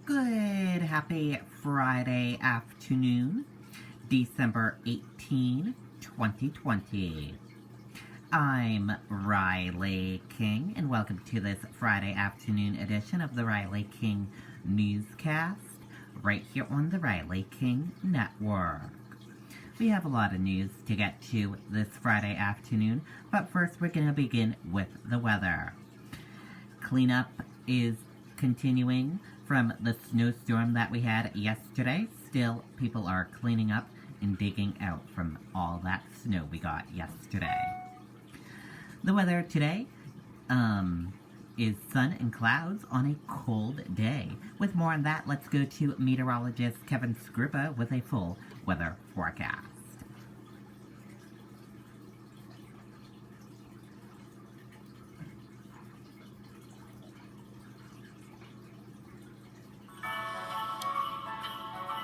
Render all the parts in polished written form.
Good, happy Friday afternoon, December 18, 2020. I'm Riley King, and welcome to this Friday afternoon edition of the Riley King Newscast, right here on the Riley King Network. We have a lot of news to get to this Friday afternoon, but first we're going to begin with the weather. Cleanup is continuing from the snowstorm that we had yesterday. Still, people are cleaning up and digging out from all that snow we got yesterday. The weather today is sun and clouds on a cold day. With more on that, let's go to meteorologist Kevin Scribba with a full weather forecast.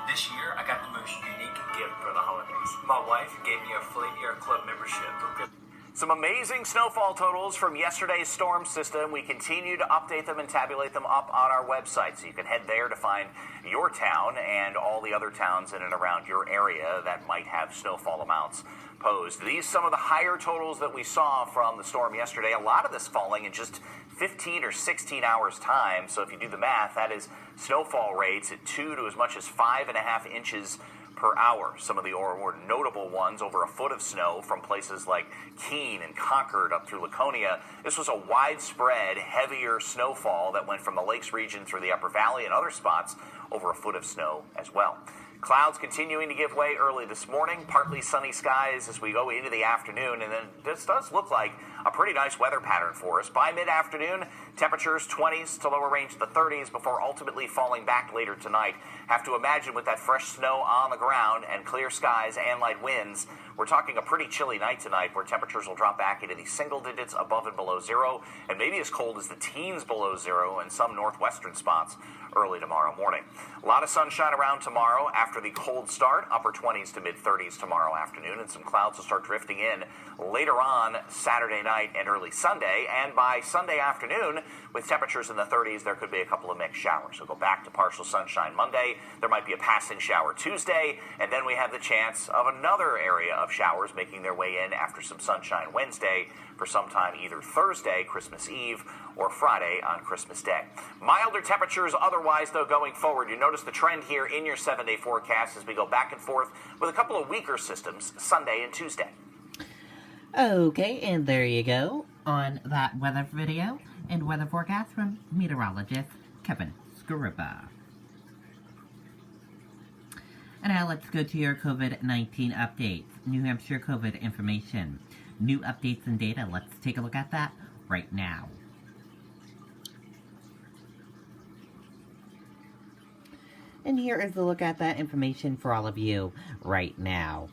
This year, I got the most unique gift for the holidays. My wife gave me a Flavier Club membership for good. Some amazing snowfall totals from yesterday's storm system. We continue to update them and tabulate them up on our website, so you can head there to find your town and all the other towns in and around your area that might have snowfall amounts posed. These some of the higher totals that we saw from the storm yesterday. A lot of this falling in just 15 or 16 hours time. So if you do the math, that is snowfall rates at 2 to as much as 5.5 inches per hour. Some of the more notable ones, over a foot of snow from places like Keene and Concord up through Laconia. This was a widespread, heavier snowfall that went from the Lakes region through the Upper Valley and other spots, over a foot of snow as well. Clouds continuing to give way early this morning, partly sunny skies as we go into the afternoon, and then this does look like a pretty nice weather pattern for us. By mid-afternoon, temperatures 20s to lower range of the 30s before ultimately falling back later tonight. Have to imagine with that fresh snow on the ground and clear skies and light winds, we're talking a pretty chilly night tonight where temperatures will drop back into the single digits above and below zero, and maybe as cold as the teens below zero in some northwestern spots early tomorrow morning. A lot of sunshine around tomorrow after the cold start, upper 20s to mid 30s tomorrow afternoon, and some clouds will start drifting in later on Saturday night and early Sunday. And by Sunday afternoon, with temperatures in the 30s, there could be a couple of mixed showers. So go back to partial sunshine Monday. There might be a passing shower Tuesday, and then we have the chance of another area of showers making their way in after some sunshine Wednesday for sometime either Thursday, Christmas Eve, or Friday on Christmas Day. Milder temperatures otherwise, though, going forward. You notice the trend here in your 7-day forecast as we go back and forth with a couple of weaker systems Sunday and Tuesday. Okay, and there you go on that weather video and weather forecast from meteorologist Kevin Scribba. And now let's go to your COVID-19 updates. New Hampshire COVID information. New updates and data. Let's take a look at that right now. And here is a look at that information for all of you right now.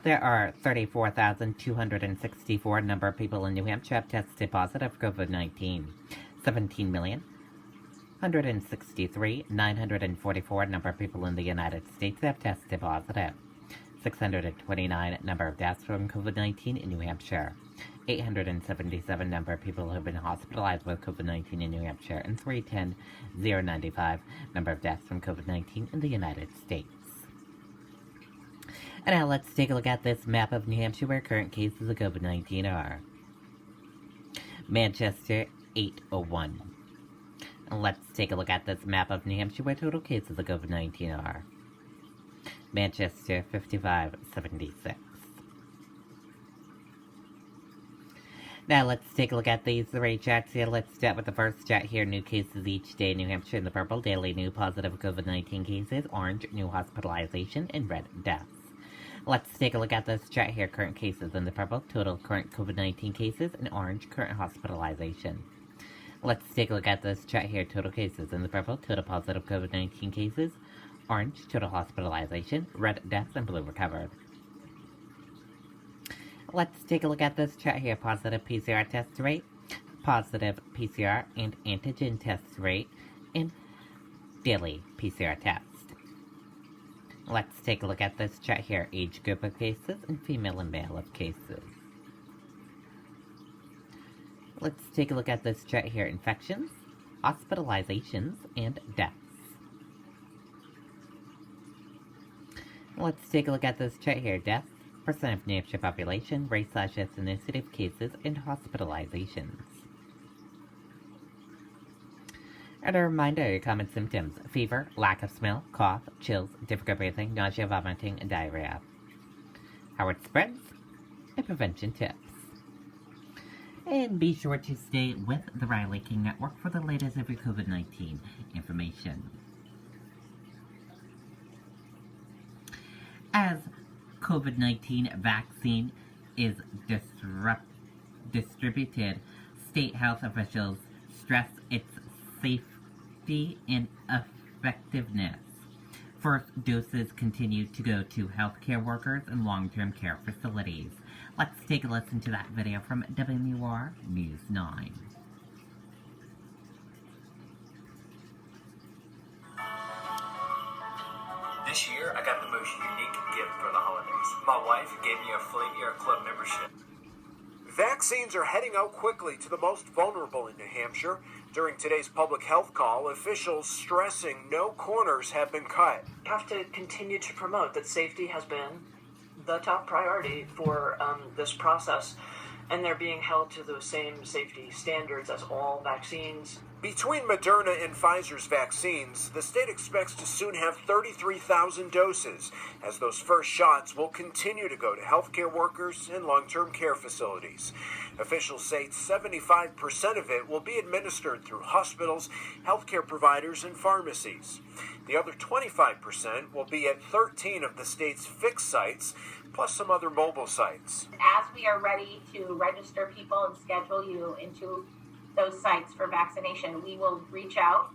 There are 34,264 number of people in New Hampshire have tested positive for COVID-19. 17,163,944 number of people in the United States have tested positive. 629 number of deaths from COVID-19 in New Hampshire. 877 number of people who have been hospitalized with COVID-19 in New Hampshire, and 310,095 number of deaths from COVID-19 in the United States. And now let's take a look at this map of New Hampshire where current cases of COVID-19 are. Manchester, 801. And let's take a look at this map of New Hampshire where total cases of COVID-19 are. Manchester, 5576. Now let's take a look at these three charts here. Let's start with the first chart here. New cases each day. New Hampshire in the purple. Daily new positive COVID-19 cases. Orange, new hospitalization. And red, deaths. Let's take a look at this chart here. Current cases in the purple. Total current COVID-19 cases. And orange, current hospitalization. Let's take a look at this chart here. Total cases in the purple. Total positive COVID-19 cases. Orange, total hospitalization. Red, deaths. And blue, recovered. Let's take a look at this chart here. Positive PCR test rate, positive PCR and antigen test rate, and daily PCR test. Let's take a look at this chart here. Age group of cases and female and male of cases. Let's take a look at this chart here. Infections, hospitalizations, and deaths. Let's take a look at this chart here. Deaths, percent of New Hampshire population, race/ethnicity of cases, and hospitalizations. And a reminder, common symptoms: fever, lack of smell, cough, chills, difficult breathing, nausea, vomiting, and diarrhea. How it spreads, and prevention tips. And be sure to stay with the Riley King Network for the latest of your COVID-19 information. As COVID-19 vaccine is distributed, state health officials stress its safety and effectiveness. First doses continue to go to healthcare workers and long-term care facilities. Let's take a listen to that video from WMUR News 9. This year, I got the most unique gift for the holidays. My wife gave me a Fleet Club membership. Vaccines are heading out quickly to the most vulnerable in New Hampshire. During today's public health call, officials stressing no corners have been cut. We have to continue to promote that safety has been the top priority for this process, and they're being held to those same safety standards as all vaccines. Between Moderna and Pfizer's vaccines, the state expects to soon have 33,000 doses, as those first shots will continue to go to healthcare workers and long-term care facilities. Officials say 75% of it will be administered through hospitals, healthcare providers, and pharmacies. The other 25% will be at 13 of the state's fixed sites, plus some other mobile sites. As we are ready to register people and schedule you into those sites for vaccination, we will reach out.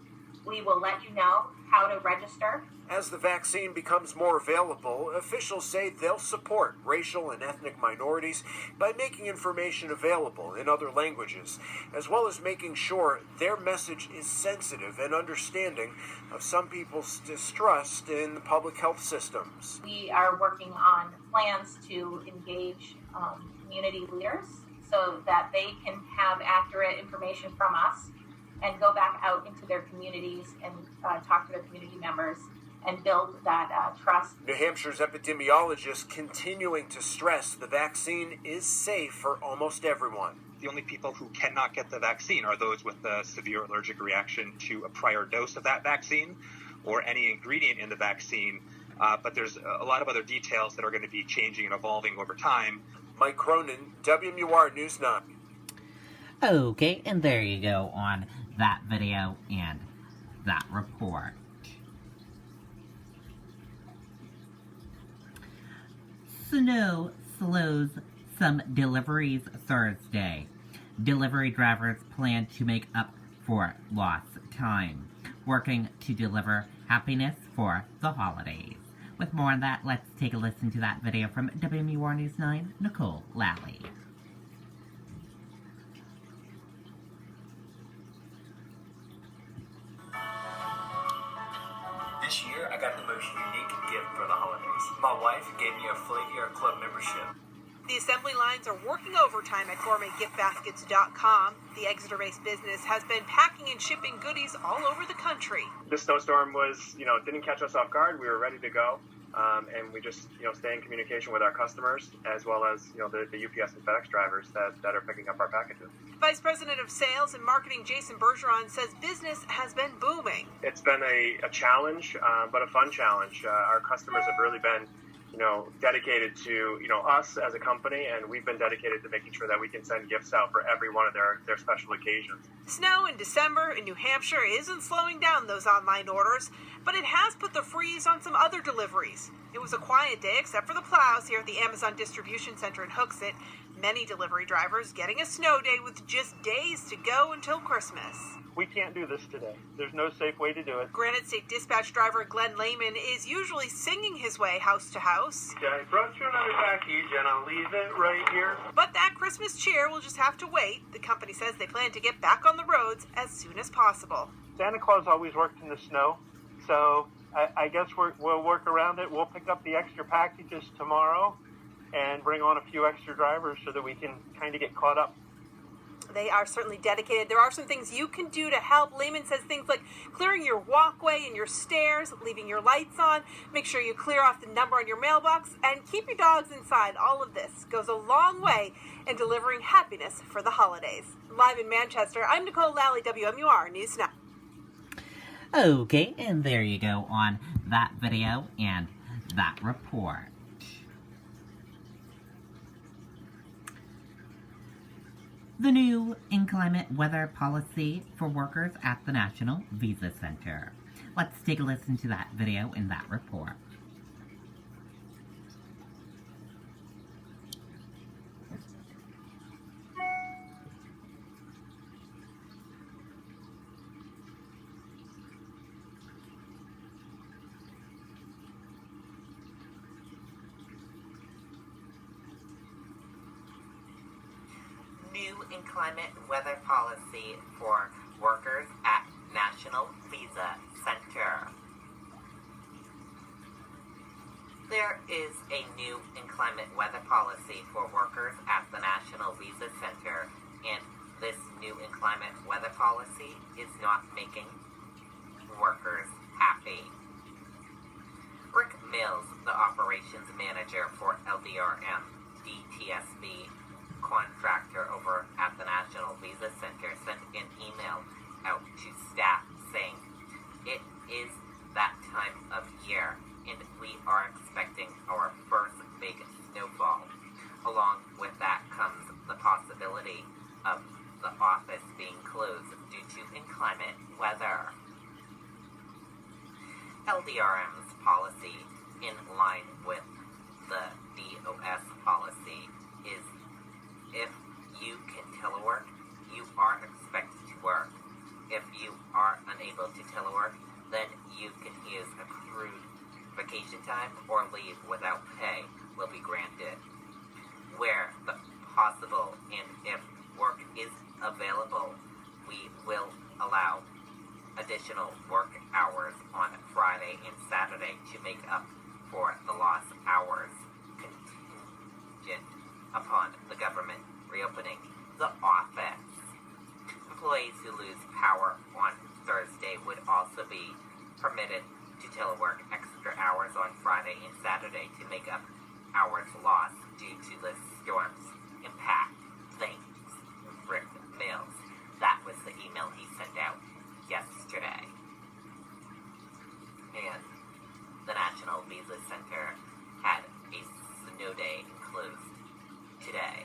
We will let you know how to register. As the vaccine becomes more available, officials say they'll support racial and ethnic minorities by making information available in other languages, as well as making sure their message is sensitive and understanding of some people's distrust in the public health systems. We are working on plans to engage community leaders so that they can have accurate information from us and go back out into their communities and talk to their community members and build that trust. New Hampshire's epidemiologist continuing to stress the vaccine is safe for almost everyone. The only people who cannot get the vaccine are those with a severe allergic reaction to a prior dose of that vaccine or any ingredient in the vaccine. But there's a lot of other details that are going to be changing and evolving over time. Mike Cronin, WMUR News 9. Okay, and there you go on that video and that report. Snow slows some deliveries Thursday. Delivery drivers plan to make up for lost time, working to deliver happiness for the holidays. With more on that, let's take a listen to that video from WMUR News 9, Nicole Lally. This year, I got the most unique gift for the holidays. My wife gave me a Fleet Club membership. The assembly lines are working overtime at gourmetgiftbaskets.com. The Exeter-based business has been packing and shipping goodies all over the country. The snowstorm was, didn't catch us off guard. We were ready to go. And we just, stay in communication with our customers as well as, the UPS and FedEx drivers that are picking up our packages. Vice President of Sales and Marketing Jason Bergeron says business has been booming. It's been a challenge, but a fun challenge. Our customers have really been, dedicated to, us as a company, and we've been dedicated to making sure that we can send gifts out for every one of their special occasions. Snow in December in New Hampshire isn't slowing down those online orders, but it has put the freeze on some other deliveries. It was a quiet day except for the plows here at the Amazon Distribution Center in Hooksett. Many delivery drivers getting a snow day with just days to go until Christmas. We can't do this today. There's no safe way to do it. Granite State Dispatch driver Glenn Lehman is usually singing his way house to house. I brought you another package and I'll leave it right here. But that Christmas cheer will just have to wait. The company says they plan to get back on the roads as soon as possible. Santa Claus always worked in the snow, so I guess we'll work around it. We'll pick up the extra packages tomorrow and bring on a few extra drivers so that we can kind of get caught up. They are certainly dedicated. There are some things you can do to help. Lehman says things like clearing your walkway and your stairs, leaving your lights on, make sure you clear off the number on your mailbox, and keep your dogs inside. All of this goes a long way in delivering happiness for the holidays. Live in Manchester, I'm Nicole Lally, WMUR News Now. Okay, and there you go on that video and that report. The new inclement weather policy for workers at the National Visa Center. Let's take a listen to that video and that report. New inclement weather policy for workers at National Visa Center. There is a new inclement weather policy for workers at the National Visa Center, and this new inclement weather policy is not making workers happy. Rick Mills, the operations manager for LDRM DTSB contractor over at the National Visa Center, sent an email out to staff saying it is that time of year and we are expecting our first big snowfall. Along with that comes the possibility of the office being closed due to inclement weather. LDRM's policy, in line with the DOS policy, is if you can telework, you are expected to work. If you are unable to telework, then you can use accrued vacation time or leave without pay will be granted. Where the possible and if work is available, we will allow additional work hours on Friday and Saturday to make up for the lost hours contingent upon the government reopening the office. Employees who lose power on Thursday would also be permitted to telework extra hours on Friday and Saturday to make up hours lost due to the storm's impact. Thanks, Rick Mills. That was the email he sent out yesterday. And the National Visa Center had a snow day closed today.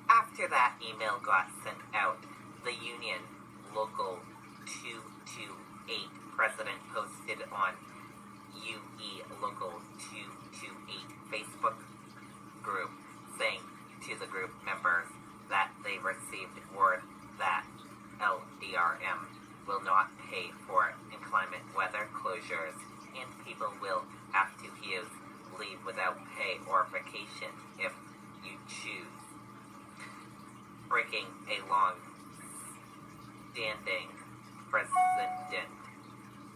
After that email got sent out, the union Local 228 president posted on UE Local 228 Facebook group saying to the group members that they received word that LDRM will not pay for inclement weather closures and people will have to use leave without pay or vacation if you choose. Breaking a long-standing precedent,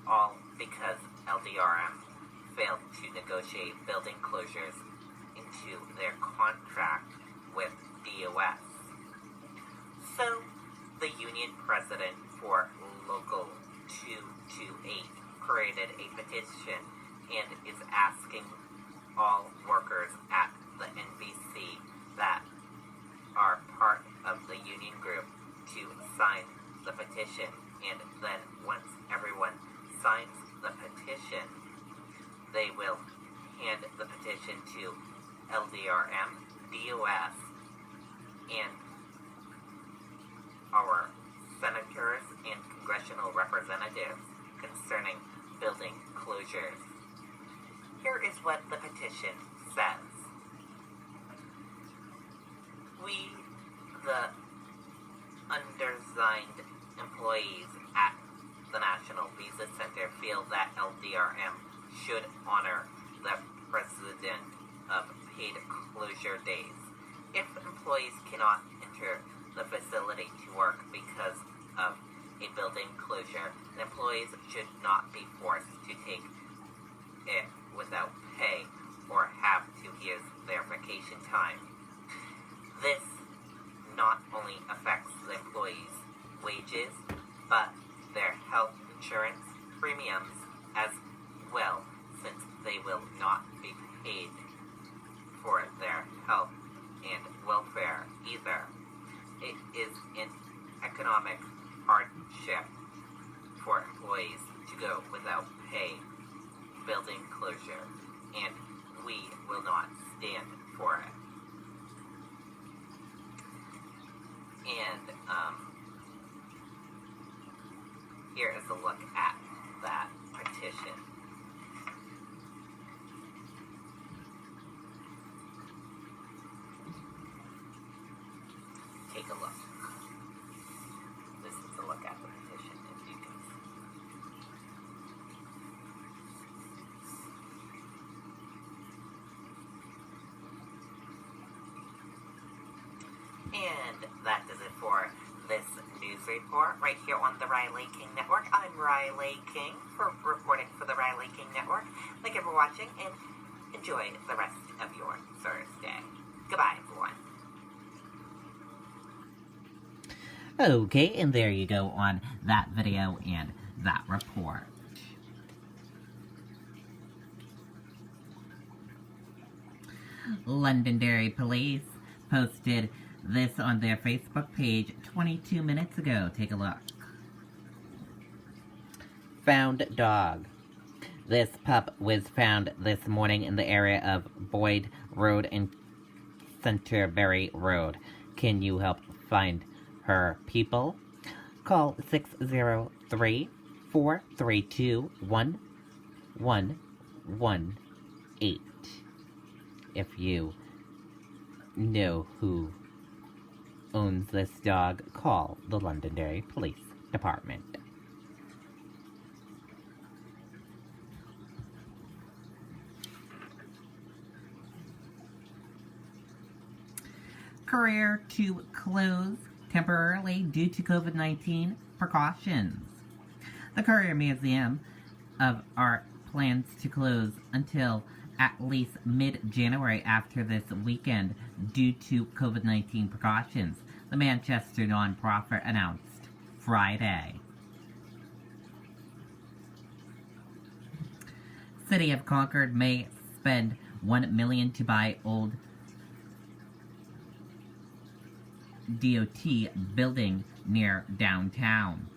all because LDRM failed to negotiate building closures into their contract with DOS. So, the union president for Local 228 created a petition and is asking all workers at the NVC that are part of the union group to sign the petition, and then once everyone signs the petition, they will hand the petition to LDRM, DOS, and our senators and congressional representatives concerning building closures. Here is what the petition says. We, the undersigned employees at the National Visa Center, feel that LDRM should honor the precedent of paid closure days. If employees cannot enter the facility to work because of a building closure, employees should not be forced to take it without pay or have to use their vacation time. This not only affects the employees' wages, but their health insurance premiums as well, since they will not be paid for their health and welfare either. It is an economic hardship for employees to go without pay, building closure, and we will not stand for it. And here is a look at that petition. Take a look. This is a look at the petition, if you can see. And that does it for this news report right here on the Riley King Network. I'm Riley King for reporting for the Riley King Network. Thank you for watching and enjoy the rest of your Thursday. Goodbye, everyone. Okay, and there you go on that video and that report. Londonderry Police posted this on their Facebook page 22 minutes ago. Take a look. Found dog. This pup was found this morning in the area of Boyd Road and Centerbury Road. Can you help find her, people? Call 603-432-1118 if you know who owns this dog. Call the Londonderry Police Department. Career to close temporarily due to COVID-19 precautions. The Courier Museum of Art plans to close until at least mid-January after this weekend due to COVID-19 precautions, the Manchester nonprofit announced Friday. City of Concord may spend $1 million to buy old DOT building near downtown.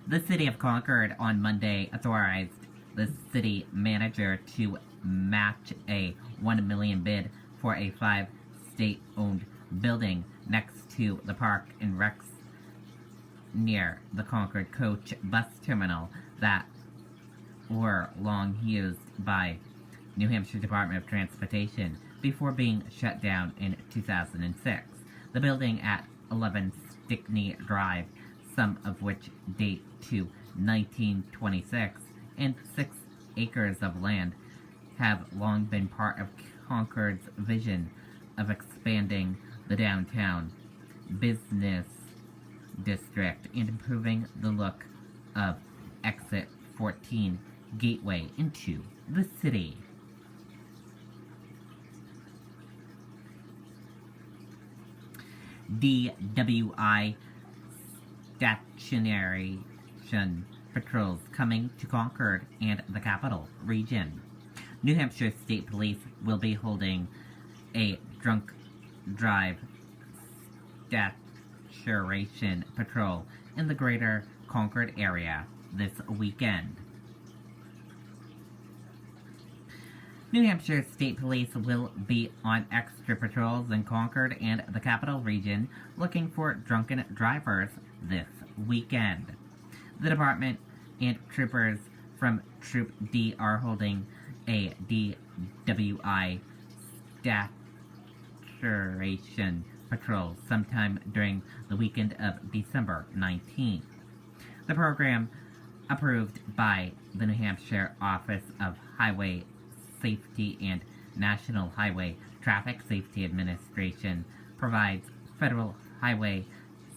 The City of Concord on Monday authorized the city manager to match a $1 million bid for a 5 state-owned building next to the Park and Rec near the Concord Coach bus terminal that were long used by New Hampshire Department of Transportation before being shut down in 2006. The building at 11 Stickney Drive, some of which date to 1926, and 6 acres of land have long been part of Concord's vision of expanding the downtown business district and improving the look of Exit 14 gateway into the city. DWI stationation patrols coming to Concord and the Capital Region. New Hampshire State Police will be holding a drunk drive stationation patrol in the greater Concord area this weekend. New Hampshire State Police will be on extra patrols in Concord and the Capital Region looking for drunken drivers this weekend. The department and troopers from Troop D are holding a DWI saturation patrol sometime during the weekend of December 19th. The program, approved by the New Hampshire Office of Highway Safety and National Highway Traffic Safety Administration, provides federal highway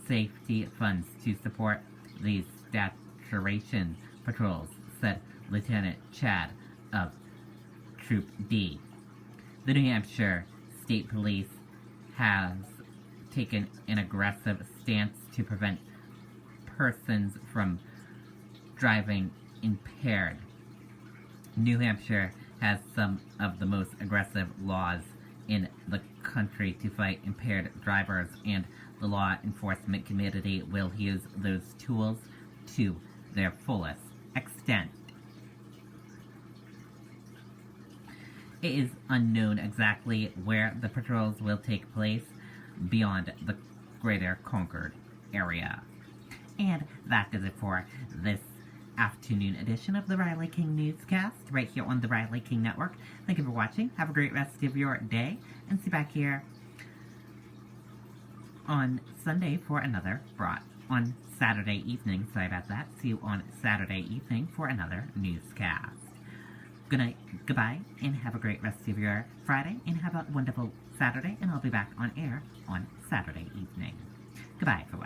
safety funds to support these saturation patrols, said Lieutenant Chad of Troop D. The New Hampshire State Police has taken an aggressive stance to prevent persons from driving impaired. New Hampshire has some of the most aggressive laws in the country to fight impaired drivers, and the law enforcement community will use those tools to their fullest extent. It is unknown exactly where the patrols will take place beyond the greater Concord area. And that does it for this afternoon edition of the Riley King Newscast, right here on the Riley King Network. Thank you for watching. Have a great rest of your day, and see you back here on Sunday for another on Saturday evening. Sorry about that. See you on Saturday evening for another newscast. Good night, goodbye, and have a great rest of your Friday, and have a wonderful Saturday, and I'll be back on air on Saturday evening. Goodbye, everyone.